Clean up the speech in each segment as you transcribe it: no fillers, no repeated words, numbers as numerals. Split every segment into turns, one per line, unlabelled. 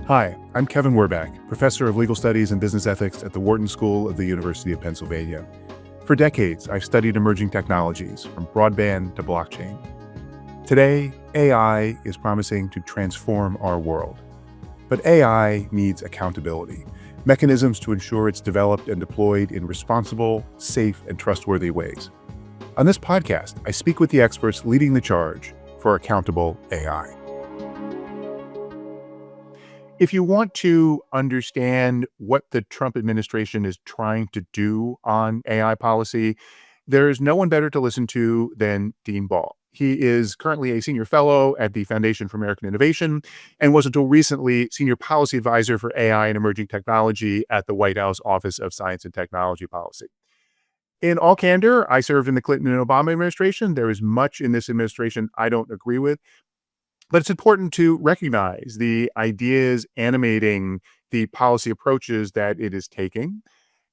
Hi, I'm Kevin Werbach, professor of legal studies and business ethics at the Wharton School of the University of Pennsylvania. For decades, I've studied emerging technologies, from broadband to blockchain. Today, AI is promising to transform our world. But AI needs accountability, mechanisms to ensure it's developed and deployed in responsible, safe, and trustworthy ways. On this podcast, I speak with the experts leading the charge for accountable AI. If you want to understand what the Trump administration is trying to do on AI policy, there's no one better to listen to than Dean Ball. He is currently a senior fellow at the Foundation for American Innovation and was until recently senior policy advisor for AI and emerging technology at the White House Office of Science and Technology Policy. In all candor, I served in the Clinton and Obama administration. There is much in this administration I don't agree with. But it's important to recognize the ideas animating the policy approaches that it is taking.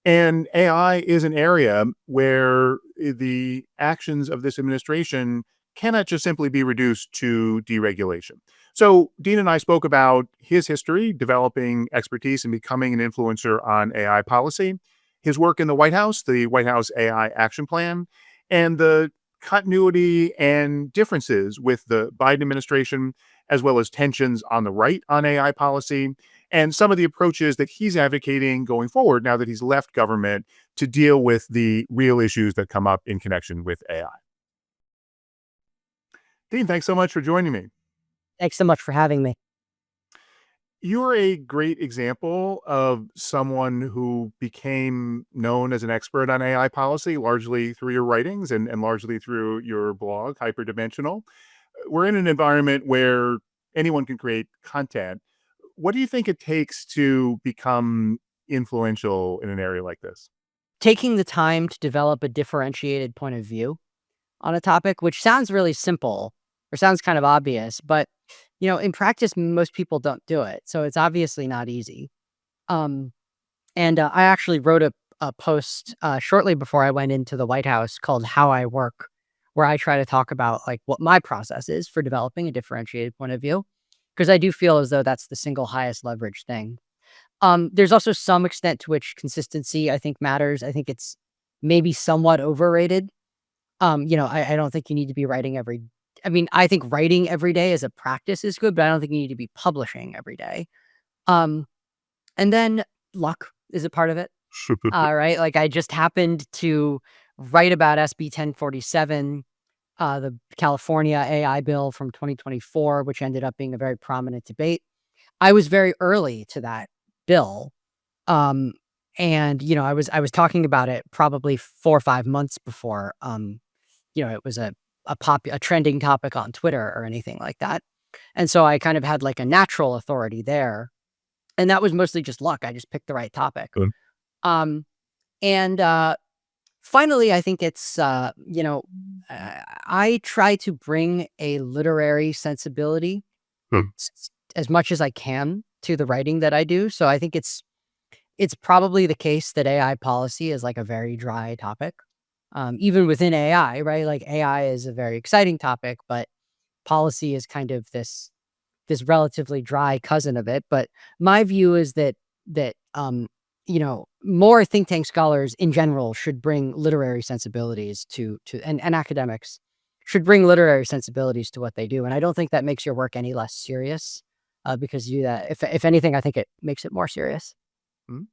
And AI is an area where the actions of this administration cannot just simply be reduced to deregulation. So Dean and I spoke about his history, developing expertise and becoming an influencer on AI policy, his work in the White House, the White House AI Action Plan, and the continuity and differences with the Biden administration, as well as tensions on the right on AI policy, and some of the approaches that he's advocating going forward now that he's left government to deal with the real issues that come up in connection with AI. Dean, thanks so much for joining me.
Thanks so much for having me.
You're a great example of someone who became known as an expert on AI policy, largely through your writings and largely through your blog, Hyperdimensional. We're in an environment where anyone can create content. What do you think it takes to become influential in an area like this?
Taking the time to develop a differentiated point of view on a topic, which sounds really simple or sounds kind of obvious, but in practice, most people don't do it. So it's obviously not easy. And I actually wrote a post shortly before I went into the White House called How I Work, where I try to talk about like what my process is for developing a differentiated point of view, because I do feel as though that's the single highest leverage thing. There's also some extent to which consistency, I think, matters. I think it's maybe somewhat overrated. I don't think you need to be writing I think writing every day as a practice is good, but I don't think you need to be publishing every day. And then luck is a part of it. Right. Like I just happened to write about SB 1047, the California AI bill from 2024, which ended up being a very prominent debate. I was very early to that bill. And I was talking about it probably 4 or 5 months before, it was a trending topic on Twitter or anything like that. And so I kind of had like a natural authority there. And that was mostly just luck. I just picked the right topic.
Good.
And finally, I think it's, I try to bring a literary sensibility as much as I can to the writing that I do. So I think it's probably the case that AI policy is like a very dry topic. Even within AI, right? Like AI is a very exciting topic, but policy is kind of this relatively dry cousin of it. But my view is that more think tank scholars in general should bring literary sensibilities and academics should bring literary sensibilities to what they do. And I don't think that makes your work any less serious because you do that. If anything, I think it makes it more serious.
Hmm?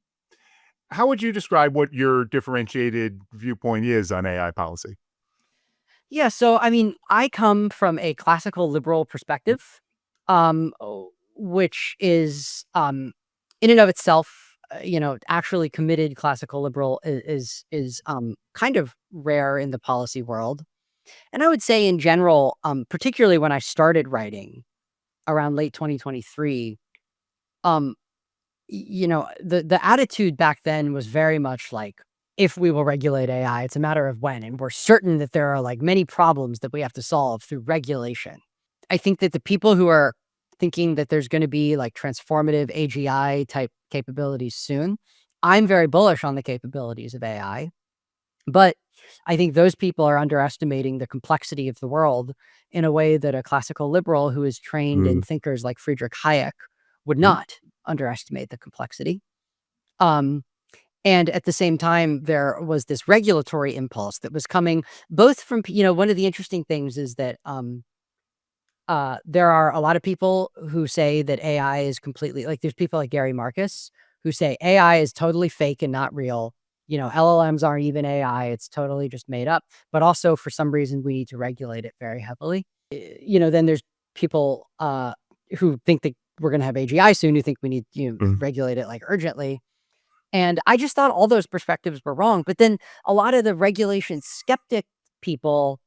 How would you describe what your differentiated viewpoint is on AI policy?
Yeah, so I come from a classical liberal perspective, which is in and of itself, actually committed classical liberal is kind of rare in the policy world. And I would say in general, particularly when I started writing around late 2023, the attitude back then was very much like, if we will regulate AI, it's a matter of when. And we're certain that there are like many problems that we have to solve through regulation. I think that the people who are thinking that there's going to be like transformative AGI type capabilities soon, I'm very bullish on the capabilities of AI. But I think those people are underestimating the complexity of the world in a way that a classical liberal who is trained in thinkers like Friedrich Hayek would not. underestimate the complexity. Um, and at the same time, there was this regulatory impulse that was coming both from, one of the interesting things is that there are a lot of people who say that AI is completely like there's people like Gary Marcus who say AI is totally fake and not real. LLMs aren't even AI, it's totally just made up. But also for some reason we need to regulate it very heavily. Then there's people who think that we're gonna have AGI soon, who think we need
Mhm.
regulate it like urgently. And I just thought all those perspectives were wrong. But then a lot of the regulation skeptic people,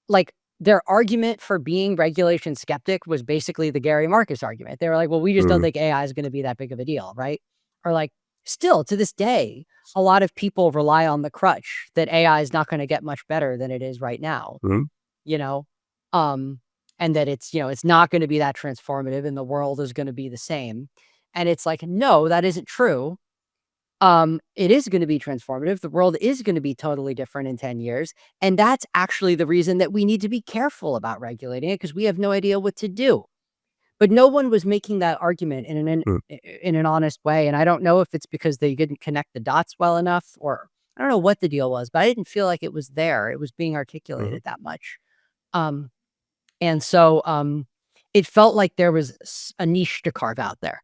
like, their argument for being regulation skeptic was basically the Gary Marcus argument. They were like, "Well, we just don't
Mhm.
think AI is gonna be that big of a deal," right? Or like, still to this day, a lot of people rely on the crutch that AI is not gonna get much better than it is right now,
Mhm.
you know? Um, and that it's not gonna be that transformative and the world is gonna be the same. And it's like, no, that isn't true. It is gonna be transformative. The world is gonna be totally different in 10 years, and that's actually the reason that we need to be careful about regulating it because we have no idea what to do. But no one was making that argument
Mhm.
in an honest way, and I don't know if it's because they didn't connect the dots well enough, or I don't know what the deal was, but I didn't feel like it was there. It was being
Mhm.
articulated that much. Um, and so, it felt like there was a niche to carve out there.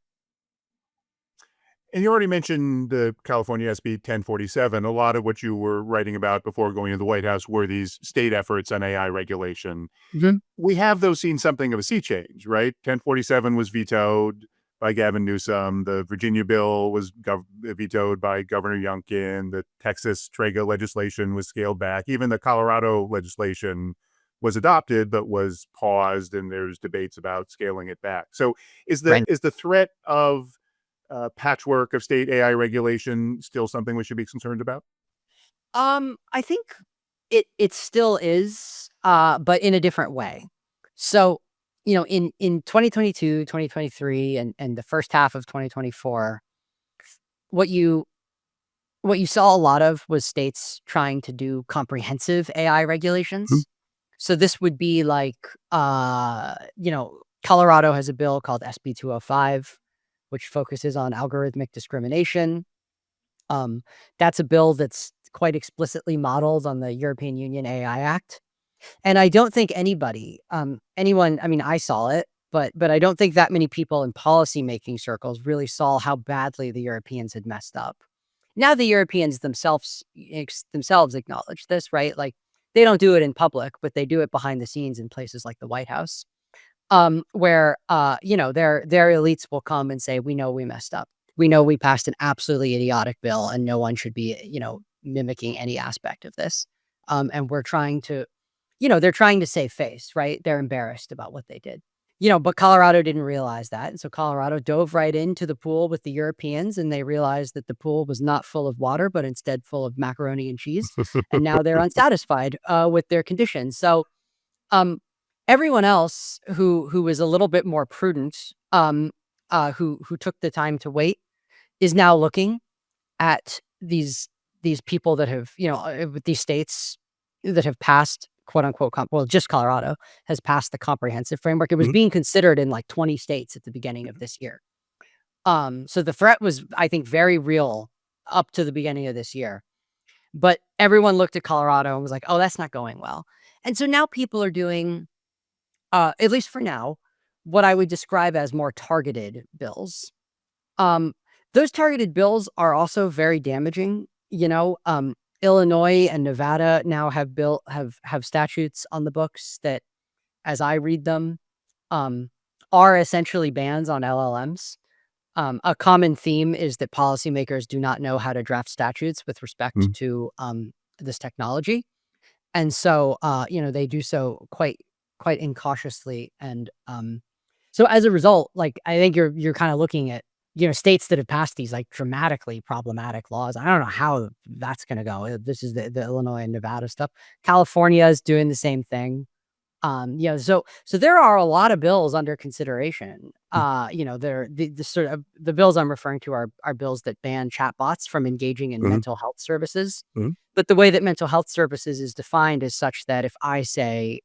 And you already mentioned the California SB 1047. A lot of what you were writing about before going to the White House were these state efforts on AI regulation.
Mhm.
We have, though, seen something of a sea change, right? 1047 was vetoed by Gavin Newsom. The Virginia bill was vetoed by Governor Youngkin. The Texas Trega legislation was scaled back. Even the Colorado legislation was adopted, but was paused, and there's debates about scaling it back. So,
Right.
is the threat of patchwork of state AI regulation still something we should be concerned about?
I think it still is, but in a different way. So, in 2022, 2023, and the first half of 2024, what you what you saw a lot of was states trying to do comprehensive AI
Mhm.
regulations. So this would be like, Colorado has a bill called SB 205, which focuses on algorithmic discrimination. Um, that's a bill that's quite explicitly modeled on the European Union AI Act. And I don't think anyone, I mean, I saw it, but I don't think that many people in policymaking circles really saw how badly the Europeans had messed up. Now the Europeans themselves acknowledge this, right? Like they don't do it in public, but they do it behind the scenes in places like the White House, where their elites will come and say, "We know we messed up. We know we passed an absolutely idiotic bill, and no one should be, mimicking any aspect of this." And we're trying to they're trying to save face, right? They're embarrassed about what they did. But Colorado didn't realize that, and so Colorado dove right into the pool with the Europeans, and they realized that the pool was not full of water, but instead full of macaroni and cheese, and now they're unsatisfied, with their conditions. So, um, everyone else who was a little bit more prudent, who took the time to wait, is now looking at these people that have, with these states that have passed quote unquote well, just Colorado has passed the comprehensive framework. It was
Mhm.
being considered in like 20 states at the beginning of this year. So the threat was, I think, very real up to the beginning of this year. But everyone looked at Colorado and was like, "Oh, that's not going well." And so now people are doing, at least for now, what I would describe as more targeted bills. Um, those targeted bills are also very damaging, Illinois and Nevada now have statutes on the books that, as I read them, um, are essentially bans on LLMs. A common theme is that policymakers do not know how to draft statutes with respect
Mhm.
to, this technology, and so, they do so quite incautiously, and, so as a result, like, I think you're kinda looking at, states that have passed these, like, dramatically problematic laws. I don't know how that's gonna go. This is the Illinois and Nevada stuff. California is doing the same thing. So there are a lot of bills under consideration. They're the sort of the bills I'm referring to are bills that ban chatbots from engaging in
Mhm.
mental health services.
Mhm.
But the way that mental health services is defined is such that if I say,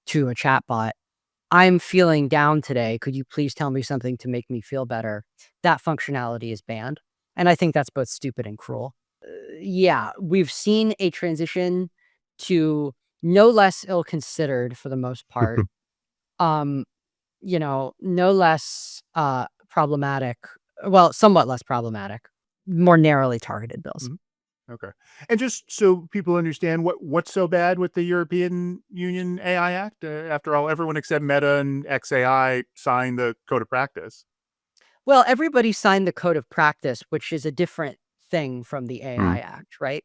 to a chatbot, I'm feeling down today. Could you please tell me something to make me feel better? That functionality is banned. And I think that's both stupid and cruel. Yeah, we've seen a transition to no less ill considered for the most part. Um, no less problematic, well, somewhat less problematic, more narrowly targeted bills.
Mhm. Okay. And just so people understand, what's so bad with the European Union AI Act? After all, everyone except Meta and XAI signed the Code of Practice.
Well, everybody signed the code of practice, which is a different thing from the AI
Mm.
Act, right?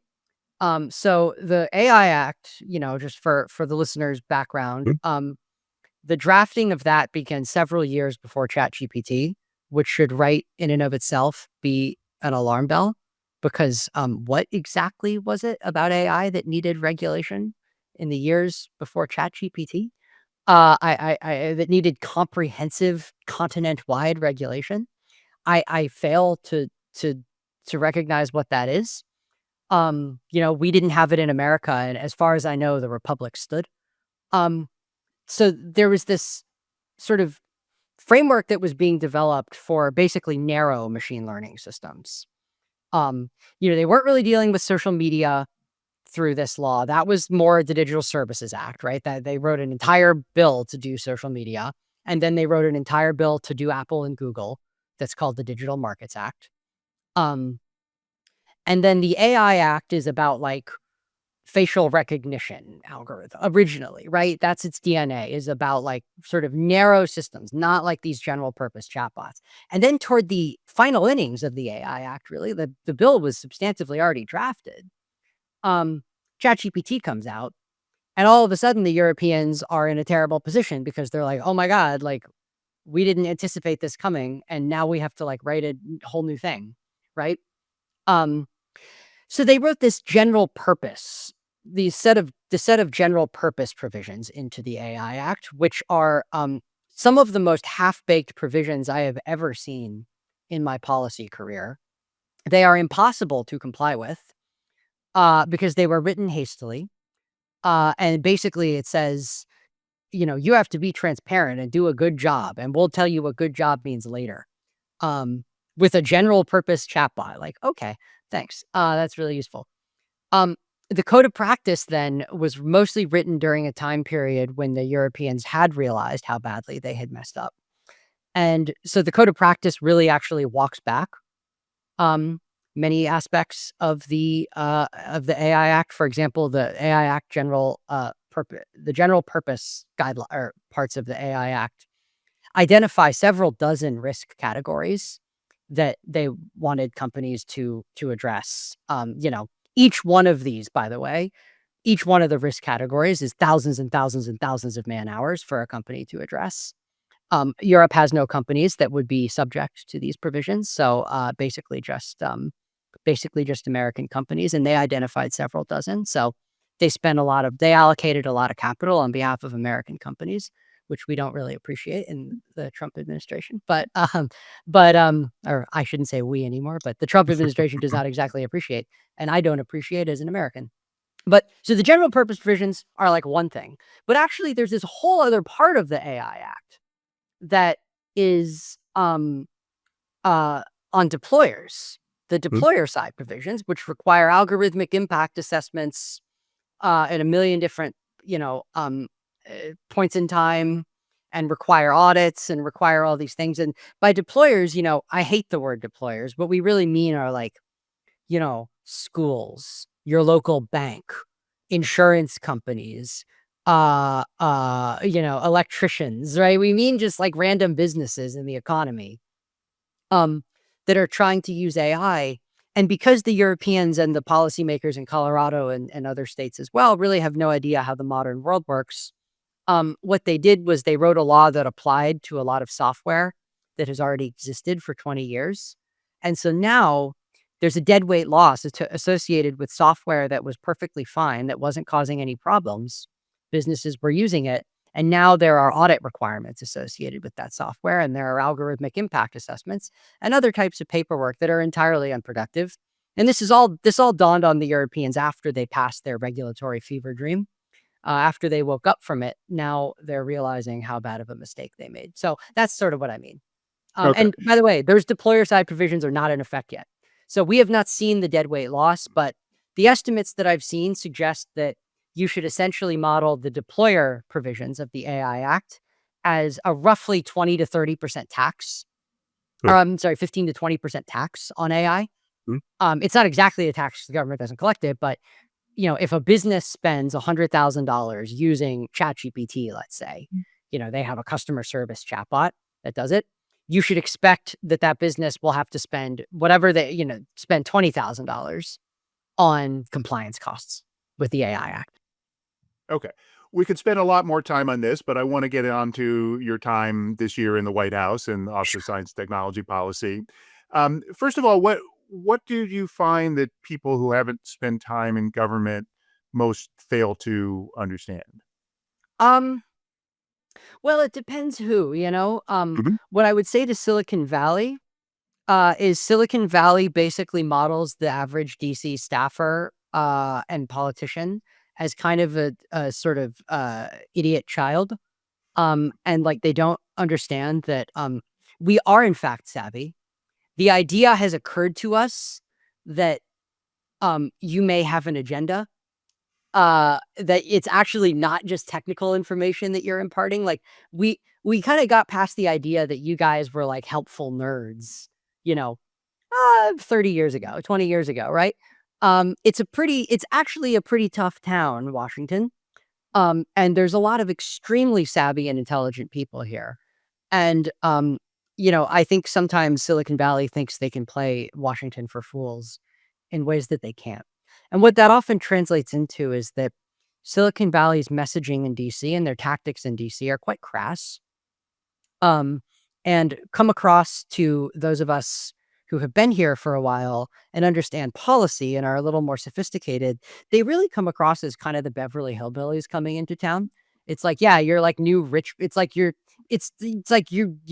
So the AI Act, just for the listeners' background,
Mm.
the drafting of that began several years before ChatGPT, which should right in and of itself be an alarm bell, because what exactly was it about AI that needed regulation in the years before ChatGPT? That needed comprehensive continent-wide regulation. I fail to to recognize what that is. We didn't have it in America, and as far as I know, the republic stood. Um, so there was this sort of framework that was being developed for basically narrow machine learning systems. Um, they weren't really dealing with social media through this law. That was more the Digital Services Act, right? That they wrote an entire bill to do social media, and then they wrote an entire bill to do Apple and Google. That's called the Digital Markets Act. Um, and then the AI Act is about like facial recognition algorithm originally, right? That's its DNA, is about like sort of narrow systems, not like these general purpose chatbots. And then toward the final innings of the AI Act, really, the bill was substantively already drafted. Um, ChatGPT comes out, and all of a sudden the Europeans are in a terrible position because they're like, oh my God, like we didn't anticipate this coming, and now we have to like write a whole new thing, right? Um, So they wrote this general purpose, the set of general purpose provisions into the AI Act, which are some of the most half-baked provisions I have ever seen in my policy career. They are impossible to comply with because they were written hastily. And basically, it says, you have to be transparent and do a good job, and we'll tell you what good job means later. Um, with a general purpose chatbot, like, okay, thanks. That's really useful. Um, the code of practice then was mostly written during a time period when the Europeans had realized how badly they had messed up. And so the code of practice really actually walks back um, many aspects of the AI Act. For example, the AI Act general purpose, the general purpose guideline or parts of the AI Act identify several dozen risk categories that they wanted companies to address. Each one of these, by the way, each one of the risk categories is thousands and thousands and thousands of man hours for a company to address. Europe has no companies that would be subject to these provisions, so basically just American companies, and they identified several dozen. So they allocated a lot of capital on behalf of American companies, which we don't really appreciate in the Trump administration. Or I shouldn't say we anymore, but the Trump administration does not exactly appreciate, and I don't appreciate as an American. But so the general purpose provisions are like one thing, but actually there's this whole other part of the AI Act that is uh, on deployers, the
Mm.
deployer side provisions, which require algorithmic impact assessments at a million different, points in time, and require audits and require all these things. And by deployers, I hate the word deployers. What we really mean are like, schools, your local bank, insurance companies, electricians, right? We mean just like random businesses in the economy um, that are trying to use AI. And because the Europeans and the policymakers in Colorado and other states as well really have no idea how the modern world works, what they did was they wrote a law that applied to a lot of software that has already existed for 20 years. And so now there's a deadweight loss associated with software that was perfectly fine, that wasn't causing any problems. Businesses were using it. And now there are audit requirements associated with that software, and there are algorithmic impact assessments and other types of paperwork that are entirely unproductive. And this all dawned on the Europeans after they passed their regulatory fever dream. after they woke up from it, now they're realizing how bad of a mistake they made. So that's sort of what I mean.
Okay.
And by the way, those deployer side provisions are not in effect yet. So we have not seen the deadweight loss, but the estimates that I've seen suggest that you should essentially model the deployer provisions of the AI Act as a roughly 20 to 30% tax, or
Good.
I'm sorry, 15 to 20% tax on AI.
Mm.
It's not exactly a tax, the government doesn't collect it, but if a business spends $100,000 using ChatGPT, let's say, they have a customer service chatbot that does it. You should expect that that business will have to spend whatever spend $20,000 on compliance costs with the AI Act.
Okay. We could spend a lot more time on this, but I want to get on to your time this year in the White House and the Office of Science and Technology Policy. First of all, what do you find that people who haven't spent time in government most fail to understand?
Um, well, it depends who.
Mhm.
What I would say to Silicon Valley is Silicon Valley basically models the average DC staffer and politician as kind of a sort of idiot child. And like they don't understand that we are in fact savvy. The idea has occurred to us that you may have an agenda, that it's actually not just technical information that you're imparting. Like we kind of got past the idea that you guys were like helpful nerds, you know, 30 years ago, 20 years ago, right? It's actually a pretty tough town, Washington. And there's a lot of extremely savvy and intelligent people here. And I think sometimes Silicon Valley thinks they can play Washington for fools in ways that they can't. And what that often translates into is that Silicon Valley's messaging in DC and their tactics in DC are quite crass, um, and come across to those of us who have been here for a while and understand policy and are a little more sophisticated, they really come across as kind of the Beverly Hillbillies coming into town. It's like, yeah, you're like new rich. It's like you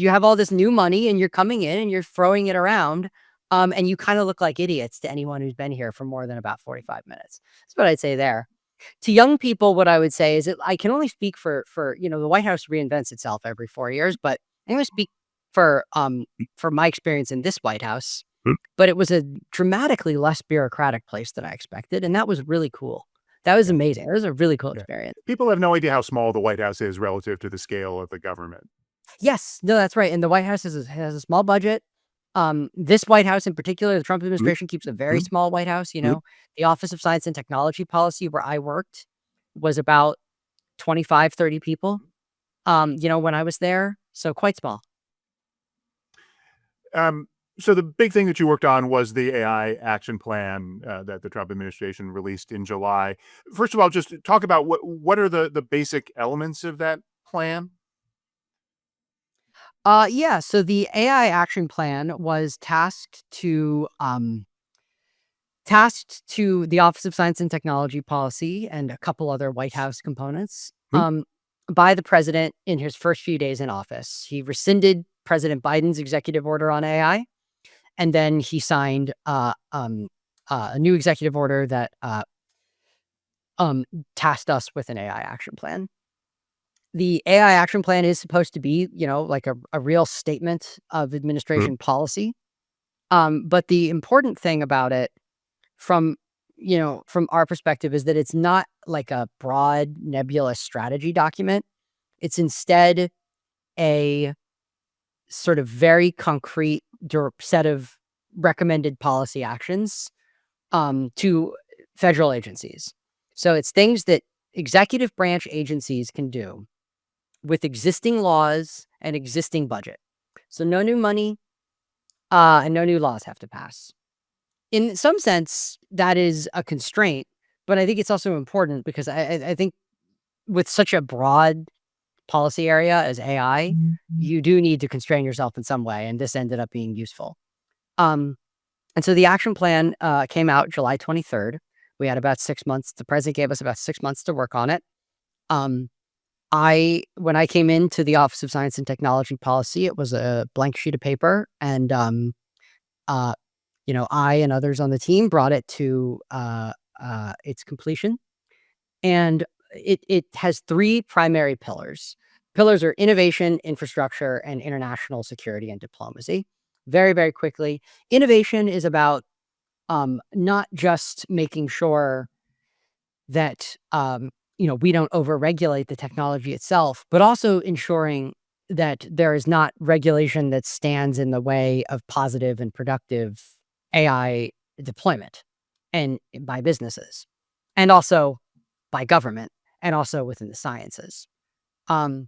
have all this new money and you're coming in and you're throwing it around. And you kind of look like idiots to anyone who's been here for more than about 45 minutes. That's what I'd say there. To young people, what I would say is that I can only speak for the White House reinvents itself every 4 years, but I'm gonna speak for my experience in this White House,
Mm.
but it was a dramatically less bureaucratic place than I expected, and that was really cool. That was
Yeah.
amazing. It was a really cool
Yeah.
experience.
People have no idea how small the White House is relative to the scale of the government.
Yes, no, that's right, and the White House has a small budget. This White House in particular, the Trump
Mhm.
administration keeps a very
Mhm.
small White House.
Mhm.
The Office of Science and Technology Policy where I worked was about 25, 30 people, when I was there, so quite small.
Um, so the big thing that you worked on was the AI action plan that the Trump administration released in July. First of all, just talk about what are the basic elements of that plan?
Yeah, so the AI action plan was tasked to the Office of Science and Technology Policy and a couple other White House components,
Hmm?
by the president in his first few days in office. He rescinded President Biden's executive order on AI, and then he signed a new executive order that um, tasked us with an AI action plan. The AI action plan is supposed to be, like a real statement of
Hmm?
administration policy. But the important thing about it from, from our perspective is that it's not like a broad nebulous strategy document. It's instead a sort of very concrete set of recommended policy actions to federal agencies. So it's things that executive branch agencies can do with existing laws and existing budget. So no new money, and no new laws have to pass. In some sense, that is a constraint, but I think it's also important because I think with such a broad policy area as AI, you do need to constrain yourself in some way, and this ended up being useful. Um, and so the action plan came out July 23rd. We had about 6 months. The president gave us about 6 months to work on it. Um, when I came into the Office of Science and Technology Policy, it was a blank sheet of paper, and uh, I and others on the team brought it to its completion. And it has three primary pillars. Pillars are innovation, infrastructure, and international security and diplomacy. Very, very quickly, innovation is about not just making sure that we don't overregulate the technology itself, but also ensuring that there is not regulation that stands in the way of positive and productive AI deployment and by businesses and also by government and also within the sciences. Um,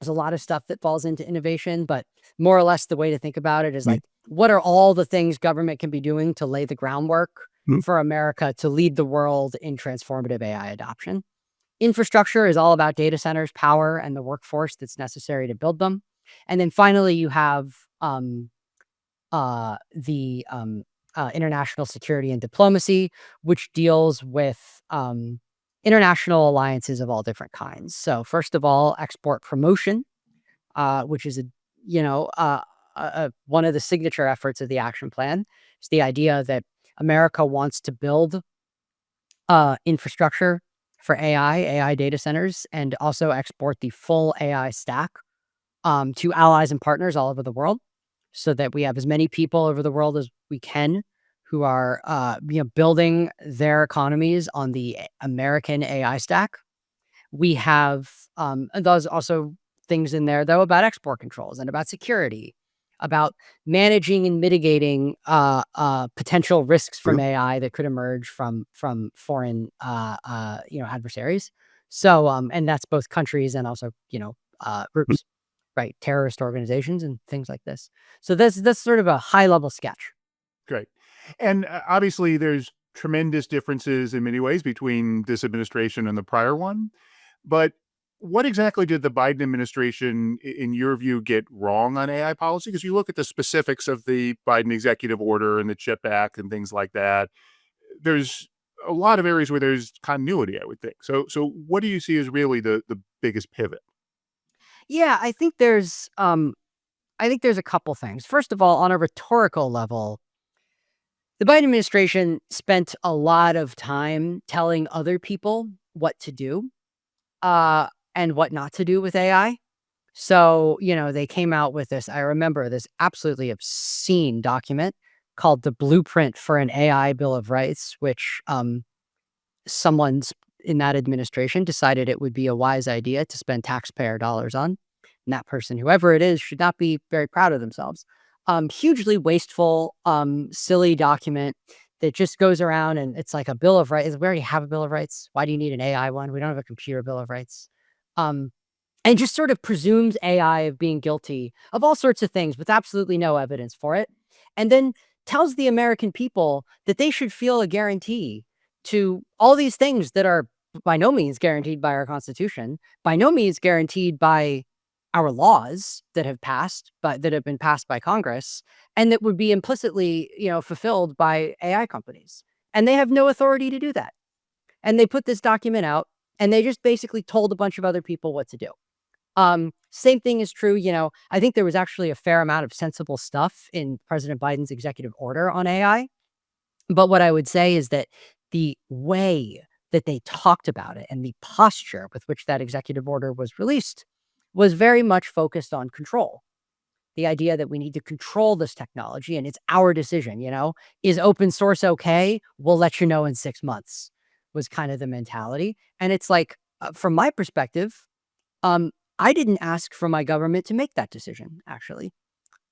there's a lot of stuff that falls into innovation, but more or less the way to think about it is
Mm,
like, what are all the things government can be doing to lay the groundwork
mm,
for America to lead the world in transformative AI adoption? Infrastructure is all about data centers, power, and the workforce that's necessary to build them. And then finally, you have the international security and diplomacy, which deals with international alliances of all different kinds. So, first of all, export promotion, which is one of the signature efforts of the action plan. It's the idea that America wants to build infrastructure for AI data centers, and also export the full AI stack to allies and partners all over the world, so that we have as many people over the world as we can who are building their economies on the American AI stack. We have, and there's also things in there, though, about export controls and about security, about managing and mitigating, potential risks from
true.
AI that could emerge from foreign, adversaries. So, and that's both countries and also,
Mm,
groups, right? Terrorist organizations and things like this. So that's sort of a high level sketch.
great. And obviously, there's tremendous differences in many ways between this administration and the prior one. But what exactly did the Biden administration, in your view, get wrong on AI policy? Because you look at the specifics of the Biden executive order and the CHIP Act and things like that. There's a lot of areas where there's continuity, I would think. So what do you see as really the biggest pivot?
Yeah, I think there's a couple things. First of all, on a rhetorical level, the Biden administration spent a lot of time telling other people what to do, uh, and what not to do with AI. So, they came out with this, I remember this absolutely obscene document called the Blueprint for an AI Bill of Rights, which someone's in that administration decided it would be a wise idea to spend taxpayer dollars on. And that person, whoever it is, should not be very proud of themselves. Hugely wasteful, silly document that just goes around and it's like a bill of rights. We already have a bill of rights. Why do you need an AI one? We don't have a computer bill of rights. Um, and just sort of presumes AI of being guilty of all sorts of things with absolutely no evidence for it. And then tells the American people that they should feel a guarantee to all these things that are by no means guaranteed by our Constitution, by no means guaranteed by our laws that have passed, but that have been passed by Congress, and that would be implicitly, fulfilled by AI companies. And they have no authority to do that. And they put this document out and they just basically told a bunch of other people what to do. Same thing is true, I think there was actually a fair amount of sensible stuff in President Biden's executive order on AI. But what I would say is that the way that they talked about it and the posture with which that executive order was released was very much focused on control. The idea that we need to control this technology and it's our decision, is open source okay? We'll let you know in 6 months was kind of the mentality. And it's like, from my perspective, I didn't ask for my government to make that decision, actually.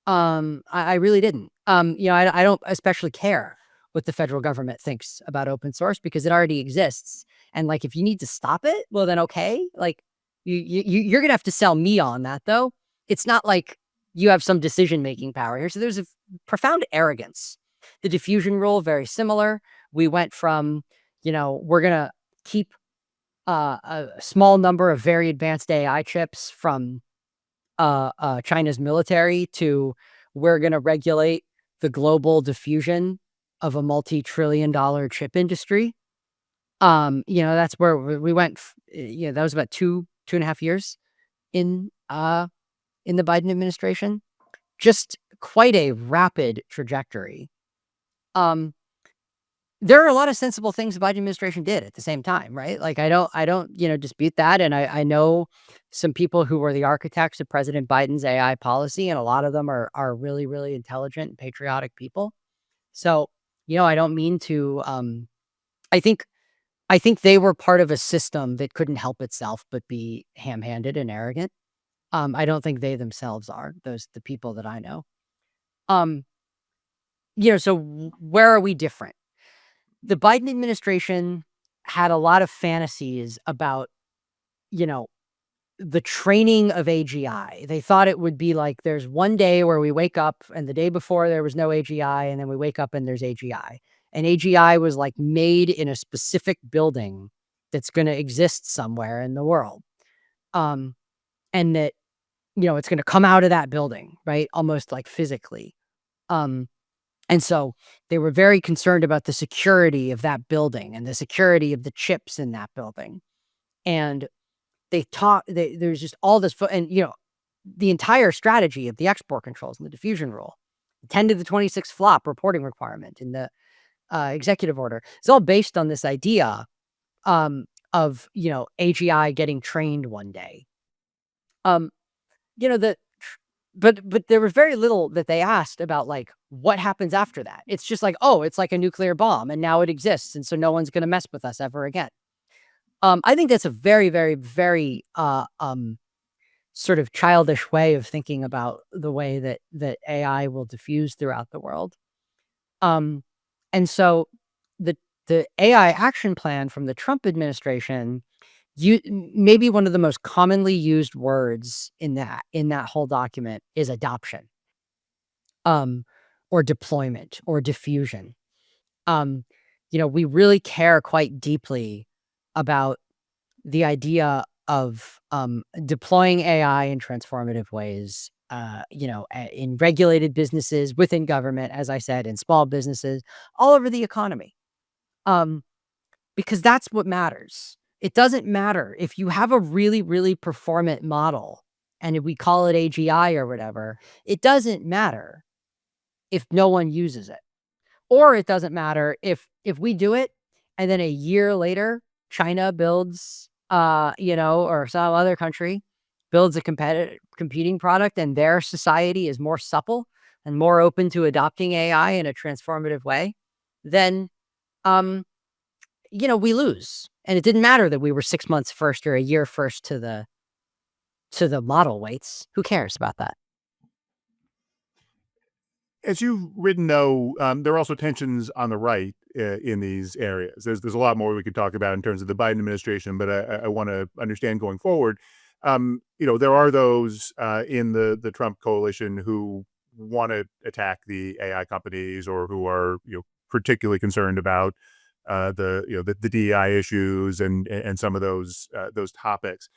I really didn't. I don't especially care what the federal government thinks about open source because it already exists. And like, if you need to stop it, well, then okay. Like, you're gonna have to sell me on that, though. It's not like you have some decision making power here. So there's a profound arrogance. The diffusion rule, very similar. We went from, we're gonna keep a small number of very advanced AI chips from China's military to we're going to regulate the global diffusion of a multi-trillion-dollar chip industry. That's where we went. That was about 2.5 years in in the Biden administration. Just quite a rapid trajectory. Um, There are a lot of sensible things the Biden administration did at the same time, right? Like, I don't, dispute that, and I know some people who were the architects of President Biden's AI policy, and a lot of them are really, really intelligent and patriotic people. So, I don't mean to, I think I think they were part of a system that couldn't help itself but be ham-handed and arrogant. I don't think they themselves are, the people that I know. Um, so where are we different? The Biden administration had a lot of fantasies about, you know, the training of AGI. They thought it would be like there's one day where we wake up and the day before there was no AGI, and then we wake up and there's AGI. And AGI was like made in a specific building that's going to exist somewhere in the world. Um, and that, it's going to come out of that building, right? Almost like physically. Um, And so they were very concerned about the security of that building and the security of the chips in that building. And there's just all this, and the entire strategy of the export controls and the diffusion rule, the 10 to the 26 flop reporting requirement in the executive order. It's all based on this idea of, AGI getting trained one day. Um, you know, the but there was very little that they asked about, like, what happens after that. It's just like, "Oh, it's like a nuclear bomb, and now it exists, and so no one's gonna mess with us ever again." I think that's a very, very, very, sort of childish way of thinking about the way that AI will diffuse throughout the world. Um, and so the AI action plan from the Trump administration, maybe one of the most commonly used words in that whole document is adoption, um, or deployment or diffusion. Um, we really care quite deeply about the idea of deploying AI in transformative ways. In regulated businesses, within government, as I said, in small businesses, all over the economy. Um, because that's what matters. It doesn't matter if you have a really, really performant model and if we call it AGI or whatever, it doesn't matter if no one uses it. Or it doesn't matter if we do it and then a year later, China builds, or some other country builds a competing product and their society is more supple and more open to adopting AI in a transformative way, then, um, we lose. And it didn't matter that we were 6 months first or a year first to the model weights. Who cares about that?
As you've written, though, there are also tensions on the right in these areas. There's a lot more we could talk about in terms of the Biden administration, but I want to understand going forward. There are those in the Trump coalition who want to attack the AI companies or who are particularly concerned about the DEI issues and some of those topics.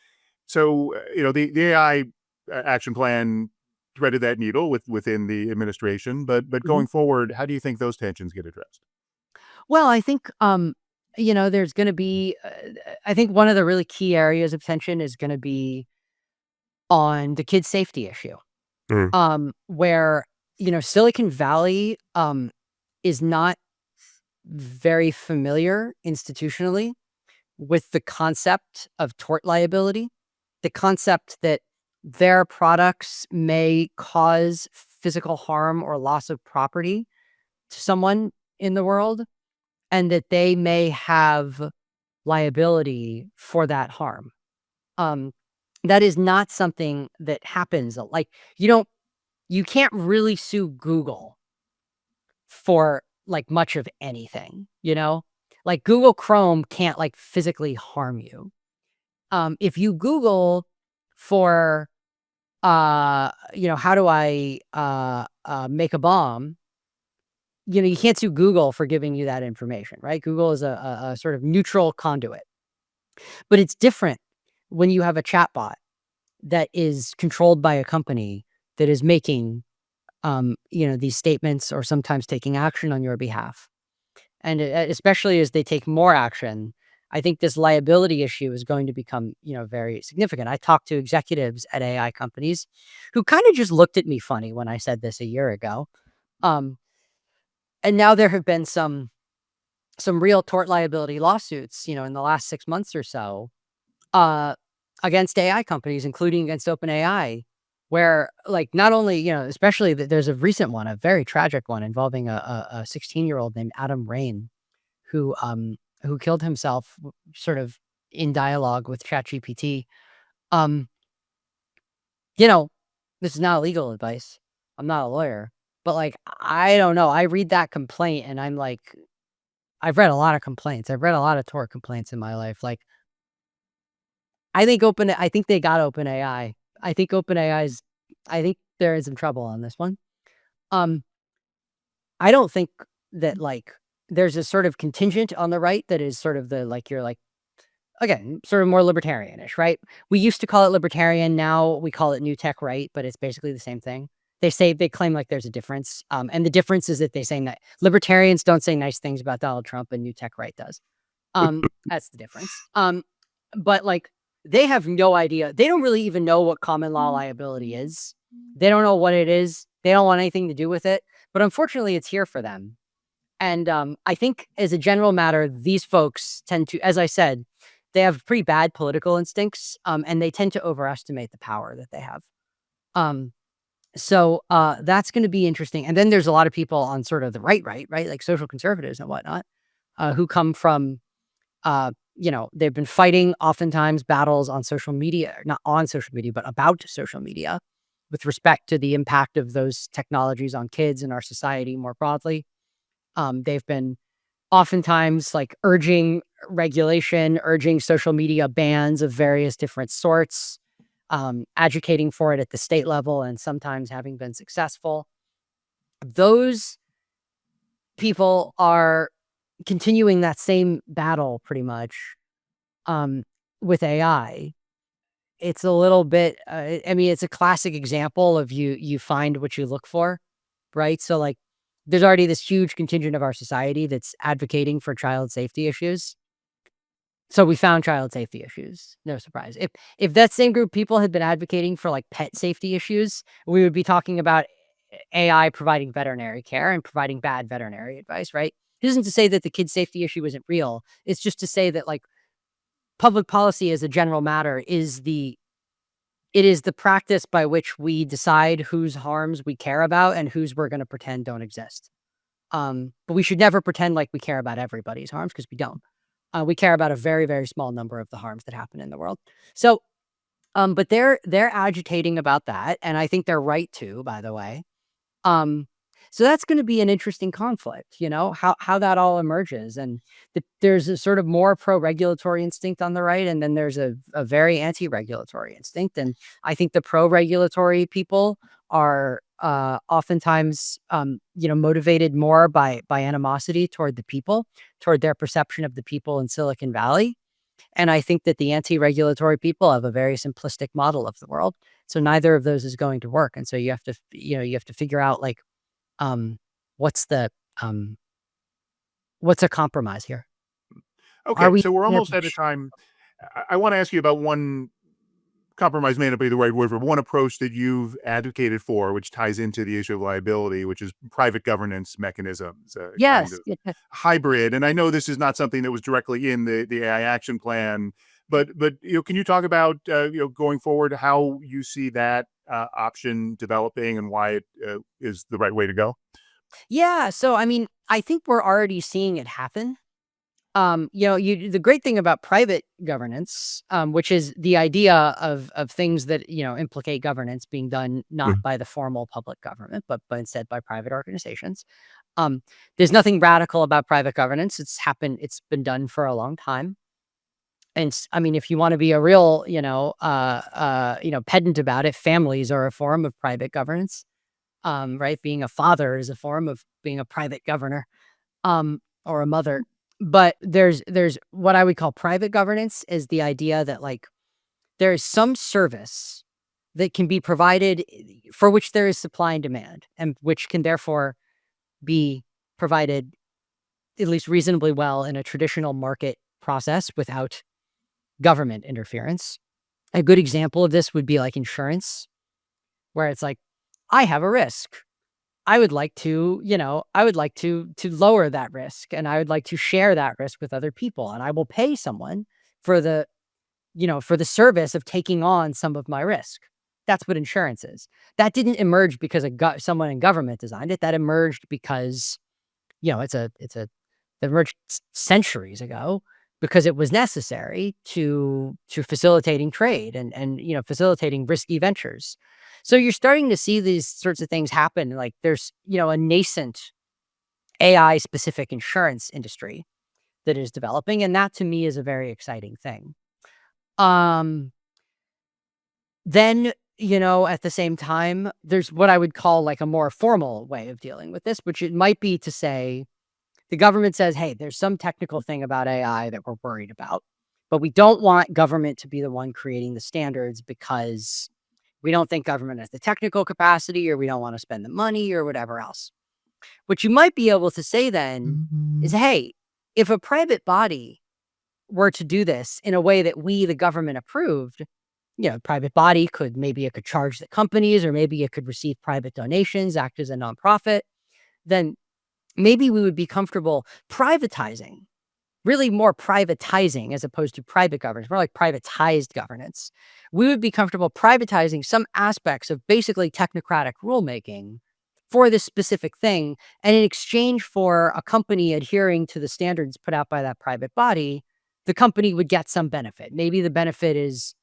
So, the AI action plan threaded that needle within the administration, but
Mhm.
going forward, how do you think those tensions get addressed?
Well, I think, there's gonna be, I think one of the really key areas of tension is gonna be on the kid safety issue,
Mm.
where, Silicon Valley, is not very familiar institutionally with the concept of tort liability, the concept that their products may cause physical harm or loss of property to someone in the world, and that they may have liability for that harm. Um, that is not something that happens, like, you can't really sue Google for, like, much of anything, you know? Like, Google Chrome can't, like, physically harm you. If you Google for, how do I, make a bomb, you can't sue Google for giving you that information, right? Google is a sort of neutral conduit. But it's different when you have a chatbot that is controlled by a company that is making, these statements or sometimes taking action on your behalf. And especially as they take more action, I think this liability issue is going to become, very significant. I talked to executives at AI companies who kind of just looked at me funny when I said this a year ago. Um, and now there have been some some real tort liability lawsuits, in the last 6 months or so, uh, against AI companies, including against OpenAI, where, like, not only, especially there's a recent one, a very tragic one involving a 16-year-old named Adam Rain who, who killed himself sort of in dialogue with ChatGPT. Um, you know, this is not legal advice. I'm not a lawyer, but, like, I don't know. I read that complaint and I'm like, I've read a lot of complaints. I've read a lot of tort complaints in my life. Like, I think they got OpenAI. I think OpenAI's I think they're in some trouble on this one. Um, I don't think that, like, there's a sort of contingent on the right that is sort of the, like, you're like, again, sort of more libertarianish, right? We used to call it libertarian, now we call it new tech right, but it's basically the same thing. They claim like there's a difference, and the difference is that they say that libertarians don't say nice things about Donald Trump and new tech right does. That's the difference. But, like, they have no idea. They don't really even know what common law liability is. They don't know what it is. They don't want anything to do with it, but unfortunately, it's here for them. And, I think as a general matter, these folks tend to, as I said, they have pretty bad political instincts, and they tend to overestimate the power that they have. Um, that's gonna be interesting. And then there's a lot of people on sort of the right, like social conservatives and whatnot, who come from, they've been fighting oftentimes battles on social media, not on social media, but about social media with respect to the impact of those technologies on kids and our society more broadly. They've been oftentimes like urging regulation, urging social media bans of various different sorts, advocating for it at the state level, and sometimes having been successful. Those people are continuing that same battle pretty much, um, with AI. It's a little bit, I mean, it's a classic example of you find what you look for, right? So, like, there's already this huge contingent of our society that's advocating for child safety issues. So we found child safety issues, no surprise. If that same group of people had been advocating for, like, pet safety issues, we would be talking about AI providing veterinary care and providing bad veterinary advice, right? It isn't to say that the kid safety issue isn't real. It's just to say that, like, public policy as a general matter it is the practice by which we decide whose harms we care about and whose we're gonna pretend don't exist. But we should never pretend like we care about everybody's harms because we don't. We care about a very, very small number of the harms that happen in the world. So, but they're agitating about that, and I think they're right to, by the way. Um, so that's gonna be an interesting conflict, how that all emerges, and there's a sort of more pro-regulatory instinct on the right, and then there's a very anti-regulatory instinct, and I think the pro-regulatory people are, oftentimes, motivated more by animosity toward the people, toward their perception of the people in Silicon Valley, and I think that the anti-regulatory people have a very simplistic model of the world, so neither of those is going to work, and so you have to figure out, like, um, what's the, um what's a compromise here? Are
Okay,
we
so we're
gonna
almost out of time. I want to ask you about one compromise may not be the right word, but one approach that you've advocated for, which ties into the issue of liability, which is private governance mechanisms, kind
Yes,
of
yeah,
hybrid. And I know this is not something that was directly in the AI action plan, but can you talk about going forward how you see that option developing and why it is the right way to go?
yeah, so, I mean, I think we're already seeing it happen. The great thing about private governance, which is the idea of things that, implicate governance being done not
Mm.
by the formal public government, but instead by private organizations. There's nothing radical about private governance. It's been done for a long time. And I mean, if you want to be a real, pedant about it, families are a form of private governance, right? Being a father is a form of being a private governor, or a mother. But there's what I would call private governance is the idea that, like, there is some service that can be provided for which there is supply and demand, and which can therefore be provided at least reasonably well in a traditional market process without government interference. A good example of this would be like insurance, where it's like, I have a risk. I would like to, I would like to lower that risk, and I would like to share that risk with other people, and I will pay someone for for the service of taking on some of my risk. That's what insurance is. That didn't emerge because someone in government designed it. That emerged because, that emerged centuries ago because it was necessary to facilitating trade and facilitating risky ventures. So you're starting to see these sorts of things happen. Like there's a nascent AI specific insurance industry that is developing, and that to me is a very exciting thing. Um, then, at the same time, there's what I would call like a more formal way of dealing with this, which it might be to say the government says, hey, there's some technical thing about AI that we're worried about, but we don't want government to be the one creating the standards because we don't think government has the technical capacity or we don't want to spend the money or whatever else. What you might be able to say then is, hey, if a private body were to do this in a way that we, the government, approved, private body maybe it could charge the companies, or maybe it could receive private donations, act as a nonprofit, then maybe we would be comfortable privatizing, really more privatizing as opposed to private governance, more like privatized governance. We would be comfortable privatizing some aspects of basically technocratic rulemaking for this specific thing. And in exchange for a company adhering to the standards put out by that private body, the company would get some benefit. Maybe the benefit is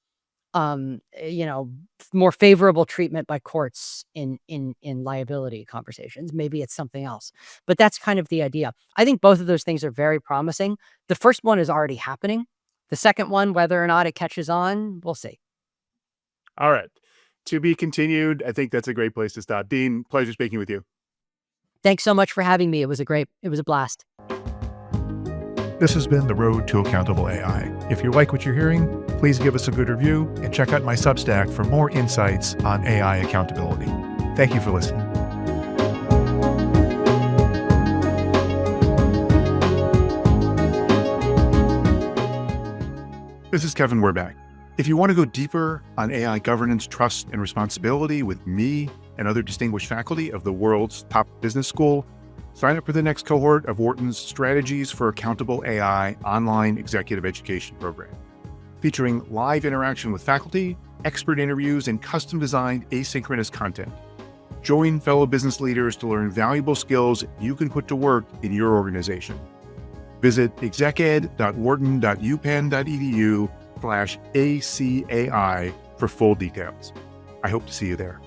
more favorable treatment by courts in liability conversations. Maybe it's something else, but that's kind of the idea. I think both of those things are very promising. The first one is already happening. The second one, whether or not it catches on, we'll see.
All right. To be continued. I think that's a great place to stop. Dean, pleasure speaking with you.
Thanks so much for having me. It was a blast.
This has been The Road to Accountable AI. If you like what you're hearing, please give us a good review and check out my Substack for more insights on AI accountability. Thank you for listening. This is Kevin Werbach. If you want to go deeper on AI governance, trust, and responsibility with me and other distinguished faculty of the world's top business school, sign up for the next cohort of Wharton's Strategies for Accountable AI online executive education program, featuring live interaction with faculty, expert interviews, and custom-designed asynchronous content. Join fellow business leaders to learn valuable skills you can put to work in your organization. Visit execed.wharton.upenn.edu/ACAI for full details. I hope to see you there.